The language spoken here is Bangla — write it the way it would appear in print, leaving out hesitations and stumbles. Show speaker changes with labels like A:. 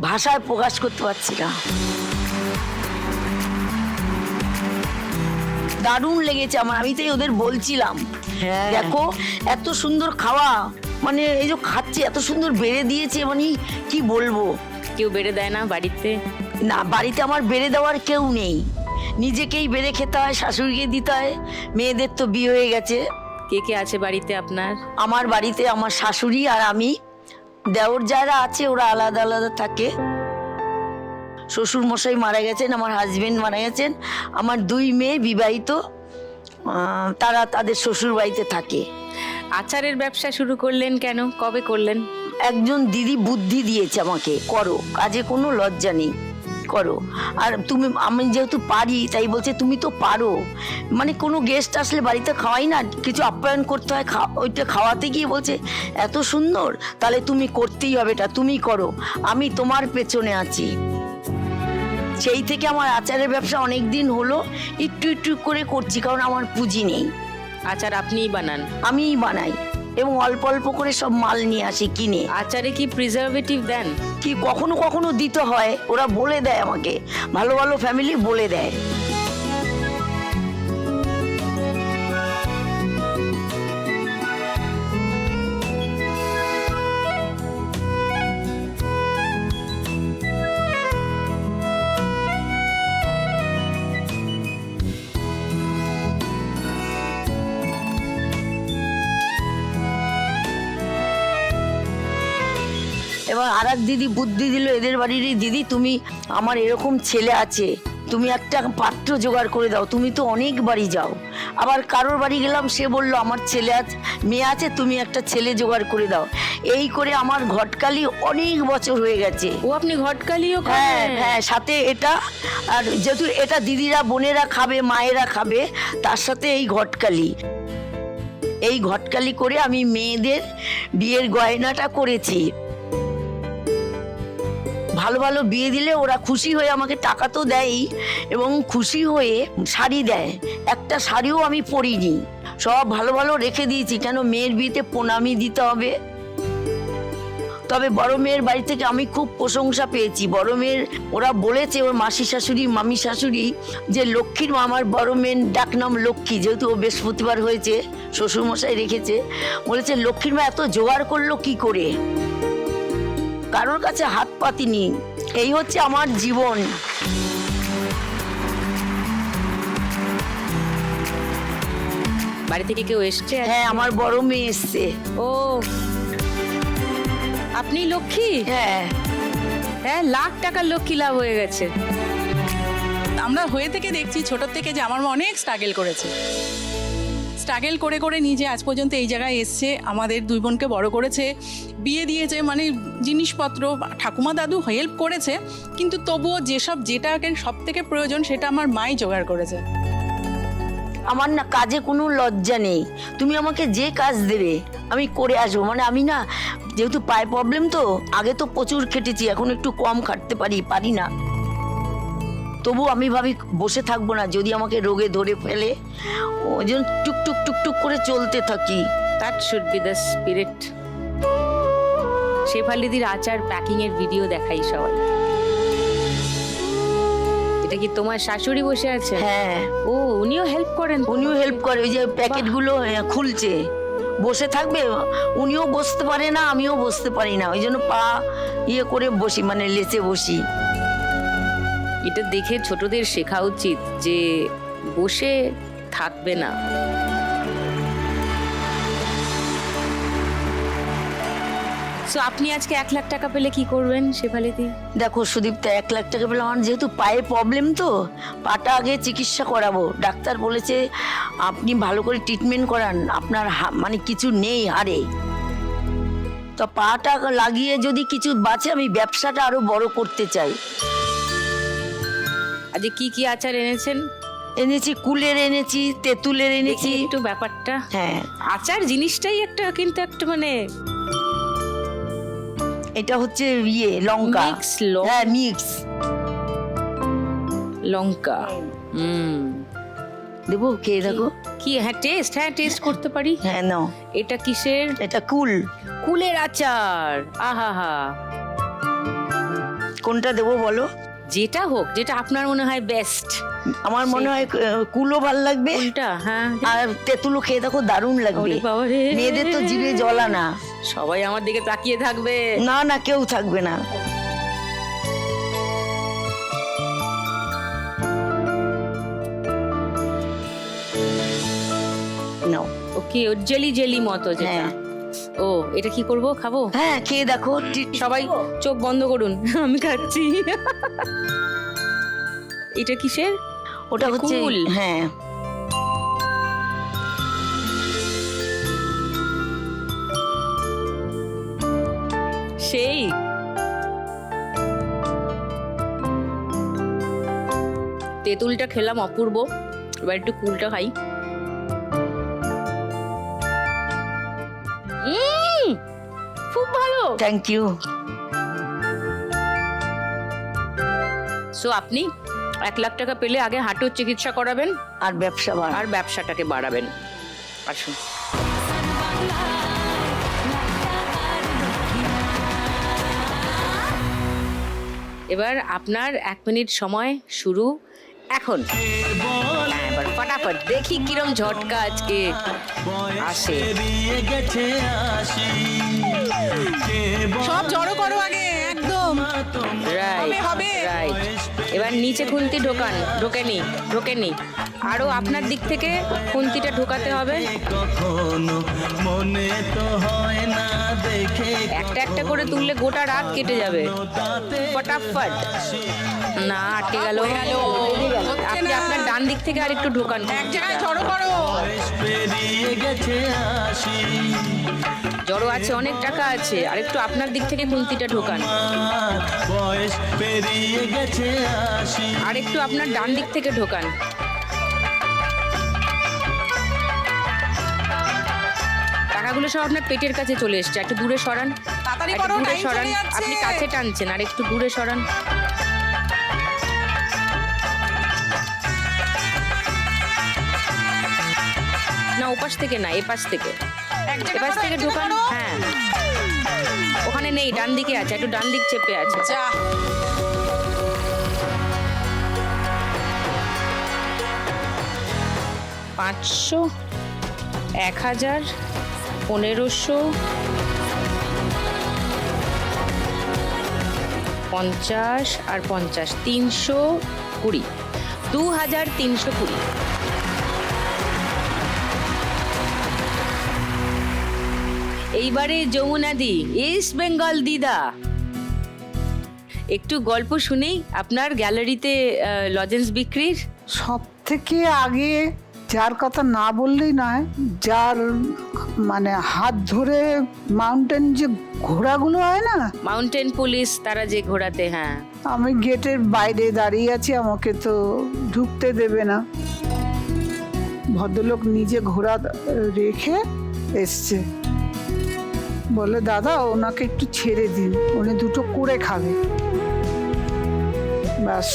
A: ভাষায় প্রকাশ করতে পারছি না। দারুণ লেগেছে আমার, আমি তাই ওদের বলছিলাম দেখো এত সুন্দর খাওয়া, মানে এই যে খাচ্ছে এত সুন্দর বেড়ে দিয়েছে, মানে কি বলবো।
B: কেউ বেড়ে দেয় না বাড়িতে?
A: না, বাড়িতে আমার বেড়ে দেওয়ার কেউ নেই, নিজেকেই বেড়ে খেতে হয়, শাশুড়িকে দিতে হয়, মেয়েদের তো বিয়ে হয়ে গেছে।
B: কে কে আছে বাড়িতে আপনার?
A: আমার বাড়িতে আমার শাশুড়ি আর আমি, দেওর যারা আছে ওরা আলাদা আলাদা থাকে। শ্বশুর মশাই মারা গেছেন, আমার হাজবেন্ড মারা গেছেন, আমার 2 মেয়ে বিবাহিত, তারা তাদের শ্বশুর বাড়িতে থাকে।
B: আচারের ব্যবসা শুরু করলেন কেন, কবে করলেন?
A: একজন দিদি বুদ্ধি দিয়েছে আমাকে, করো, কাজে কোনো লজ্জা নেই, করো। আর তুমি, আমি যেহেতু পারি তাই বলছে তুমি তো পারো, মানে কোনো গেস্ট আসলে বাড়িতে খাওয়াই না, কিছু আপ্যায়ন করতে হয়, ওইটা খাওয়াতে গিয়ে বলছে এত সুন্দর, তাহলে তুমি করতেই হবে, এটা তুমি করো, আমি তোমার পেছনে আছি। সেই থেকে আমার আচারের ব্যবসা অনেক দিন হলো, একটু একটু করে করছি, কারণ আমার পুঁজি নেই।
B: আচার আপনিই বানান?
A: আমিই বানাই এবং অল্প অল্প করে সব মাল নিয়ে আসি কিনে।
B: আচারে কি প্রিজারভেটিভ দেন?
A: কি কখনো কখনো দিতে হয়, ওরা বলে দেয় আমাকে, ভালো ভালো ফ্যামিলি বলে দেয়। এবার আর এক দিদি বুদ্ধি দিল, এদের বাড়িরই দিদি, তুমি, আমার এরকম ছেলে আছে, তুমি একটা পাত্র জোগাড় করে দাও, তুমি তো অনেক বাড়ি যাও। আবার কারোর বাড়ি গেলাম, সে বলল আমার ছেলে আছে, মেয়ে আছে, তুমি একটা ছেলে জোগাড় করে দাও। এই করে আমার ঘটকালি অনেক বছর হয়ে গেছে।
B: ও, আপনি ঘটকালিও
A: হ্যাঁ
B: করেন?
A: হ্যাঁ, সাথে এটা, আর যেহেতু এটা দিদিরা বোনেরা খাবে, মায়েরা খাবে, তার সাথে এই ঘটকালি, এই ঘটকালি করে আমি মেয়েদের বিয়ের গয়নাটা করেছি। ভালো ভালো বিয়ে দিলে ওরা খুশি হয়ে আমাকে টাকা তো দেয়ই, এবং খুশি হয়ে শাড়ি দেয়। একটা শাড়িও আমি পরিনি, সব ভালো ভালো রেখে দিয়েছি, কেন মেয়ের বিয়েতে প্রণামী দিতে হবে। তবে বড় মেয়ের বাড়ি থেকে আমি খুব প্রশংসা পেয়েছি। বড় মেয়ের, ওরা বলেছে, ওর মাসি শাশুড়ি, মামি শাশুড়ি, যে লক্ষ্মীর মা, আমার বড় মেয়ের ডাক নাম লক্ষ্মী, যেহেতু ও বৃহস্পতিবার হয়েছে, শ্বশুরমশাই রেখেছে, বলেছে লক্ষ্মীর মা এত জোগাড় করলো কি করে, কারোর কাছে হাত পাতিনি। এই হচ্ছে আমার জীবন।
B: বাড়ি থেকে কেউ এসছে?
A: হ্যাঁ, আমার বড় মেয়ে এসছে।
B: ও, আপনি লক্ষ্মী?
A: হ্যাঁ
B: হ্যাঁ, লাখ টাকার লক্ষ্মী লাভ হয়ে গেছে।
C: আমরা হয়ে থেকে দেখছি ছোট থেকে যে আমার মা অনেক স্ট্রাগল করেছে, স্ট্রাগল করে করে নিজে আজ পর্যন্ত এই জায়গায় এসছে, আমাদের 2 বোনকে বড় করেছে, বিয়ে দিয়েছে, মানে জিনিসপত্র ঠাকুমা দাদু হেল্প করেছে, কিন্তু তবুও যেটাকে সব থেকে প্রয়োজন সেটা আমার মাই জোগাড় করেছে।
A: আমার না কাজে কোনো লজ্জা নেই, তুমি আমাকে যে কাজ দেবে আমি করে আসবো। মানে আমি না, যেহেতু পায়ে প্রবলেম, তো আগে তো প্রচুর খেটেছি, এখন একটু কম খাটতে পারি না, তবু আমি ভাবি বসে থাকবো না, যদি আমাকে রোগে ধরে ফেলে, ওই জন্য টুকটুক টুকটুক করে চলতে থাকি।
B: That should be the spirit. শেফালিদির আচার প্যাকিং এর ভিডিও দেখাই সবাই। এটা কি তোমার শাশুড়ি বসে আছে?
A: হ্যাঁ,
B: ও, উনিও হেল্প করেন?
A: উনিও হেল্প করে, ওই যে প্যাকেটগুলো খুলছে, বসে থাকবে, উনিও বসতে পারে না, আমিও বসতে পারি না, ওই জন্য পা ইয়ে করে বসি, মানে লেচে বসি।
B: এটা দেখে ছোটদের শেখা উচিত যে বসে থাকবে না। সো আপনি আজকে 1 লাখ টাকা পেলে কি করবেন শেফালিদি?
A: দেখো সুদীপ্তা, 1 লাখ টাকা পেলে, আমার যেহেতু পায়ে প্রবলেম, তো পাটা আগে চিকিৎসা করাবো। ডাক্তার বলেছে আপনি ভালো করে ট্রিটমেন্ট করান, আপনার মানে কিছু নেই হাড়ে, তো পাটা লাগিয়ে যদি কিছু বাঁচে, আমি ব্যবসাটা আরো বড় করতে চাই।
B: আজকে কি কি আচার এনেছেন?
A: এনেছি, কুলের এনেছি, তেঁতুলের এনেছি।
B: দেখি একটু ব্যাপারটা।
A: হ্যাঁ,
B: আচার জিনিসটাই একটা, কিন্তু একটা মানে,
A: এটা হচ্ছে ইয়ে লঙ্কা,
B: মিক্স
A: হ্যাঁ মিক্স
B: লঙ্কা।
A: দেবো, খেয়ে দেখো।
B: কি? হ্যাঁ, টেস্ট করতে পারি।
A: হ্যাঁ নাও।
B: এটা কিসের?
A: এটা কুল,
B: কুলের আচার। আহা হা,
A: কোনটা দেবো বলো?
B: যেটা হোক, যেটা আপনার মনে হয় বেস্ট।
A: আমার মনে হয় কুলো ভাল লাগবে,
B: কোনটা? হ্যাঁ,
A: আর তেঁতুলো খেয়ে দেখো দারুণ লাগবে।
B: ওরে বাবা রে।
A: মেয়েদের তো জিভে জল আনা।
B: সবাই আমার দিকে তাকিয়ে থাকবে।
A: না না, কেউ থাকবে না। নাও।
B: ওকে, ও জেলি জেলি মতো যেটা।
A: হ্যাঁ।
B: ও, এটা কি করব, খাবো?
A: হ্যাঁ, খেয়ে দেখো।
B: সবাই চোখ বন্ধ করুন, আমি খাচ্ছি। এটা কিসের?
A: ওটা হচ্ছে
B: কুল।
A: হ্যাঁ,
B: সেই তেঁতুলটা খেলাম অপূর্ব, এবার একটু কুলটা খাই। খুব ভালো।
A: Thank you.
B: সো আপনি 1 লাখ টাকা পেলে আগে হাঁটুর চিকিৎসা করাবেন
A: আর ব্যবসা বাড়।
B: আর ব্যবসাটাকে বাড়াবেন। আসুন। এবার আপনার 1 মিনিট সময় শুরু এখন। হ্যাঁ, এবার ফটাফট দেখি কিরম ঝটকা আজকে আসে।
C: সব জড়ো করো আগে একদম।
B: রাইট,
C: হবে।
B: রাইট। এবার নিচে খুন্তি ঢোকান। ঢোকেনি। আরো আপনার দিক থেকে খুন্তিটা ঢোকাতে হবে। একটা একটা করে তুললে গোটা রাত কেটে যাবে। ফটাফট। না, আটকে গেল। আপনি আপনার ডান দিক থেকে আর একটু ঢোকান।
C: এক জায়গায় জড়ো করো।
B: জড়ো আছে, অনেক টাকা আছে। আর একটু আপনার দিক থেকে খুন্তিটা ঢোকান। আর একটু আপনার ডান দিক থেকে ঢোকান। টাকাগুলো সব আপনার পেটের কাছে চলে এসছে। একটু দূরে সরান,
C: তাড়াতাড়ি
B: একটু
C: করো,
B: দূরে
C: টাইম
B: সরান।
C: চলে যাচ্ছে।
B: আপনি কাছে টানছেন, আর একটু দূরে সরান। না, ওপাশ থেকে না, এপাশ থেকে।
C: এক জায়গায়
B: এপাশ
C: করো,
B: থেকে
C: এক
B: ঢোকান।
C: জায়গায় করো।
B: হ্যাঁ, ওখানে নেই, ডান দিকে আছে, একটু ডান দিক চেপে আছে।
C: যা।
B: 500, 1000, 1500, 50 আর 50, 320, 2320। এইবারে যমুনাদি, ইস্ট বেঙ্গল দিদা, একটু গল্প শুনেই আপনার গ্যালারিতে লজেন্স বিক্রির।
D: সব থেকে আগে যার কথা না বললেই নয়, যার মানে হাত ধরে মাউন্টেন যে ঘোড়াগুলো হয় না,
B: মাউন্টেন পুলিশ, তারা যে ঘোরাতে। হ্যাঁ,
D: আমি গেটের বাইরে দাঁড়িয়ে আছি, আমাকে তো ঢুকতে দেবে না। ভদ্রলোক নিজে ঘোড়া রেখে এসছে, বলে দাদা ওনাকে একটু ছেড়ে দিন, উনি দুটো করে খাবে। ব্যাস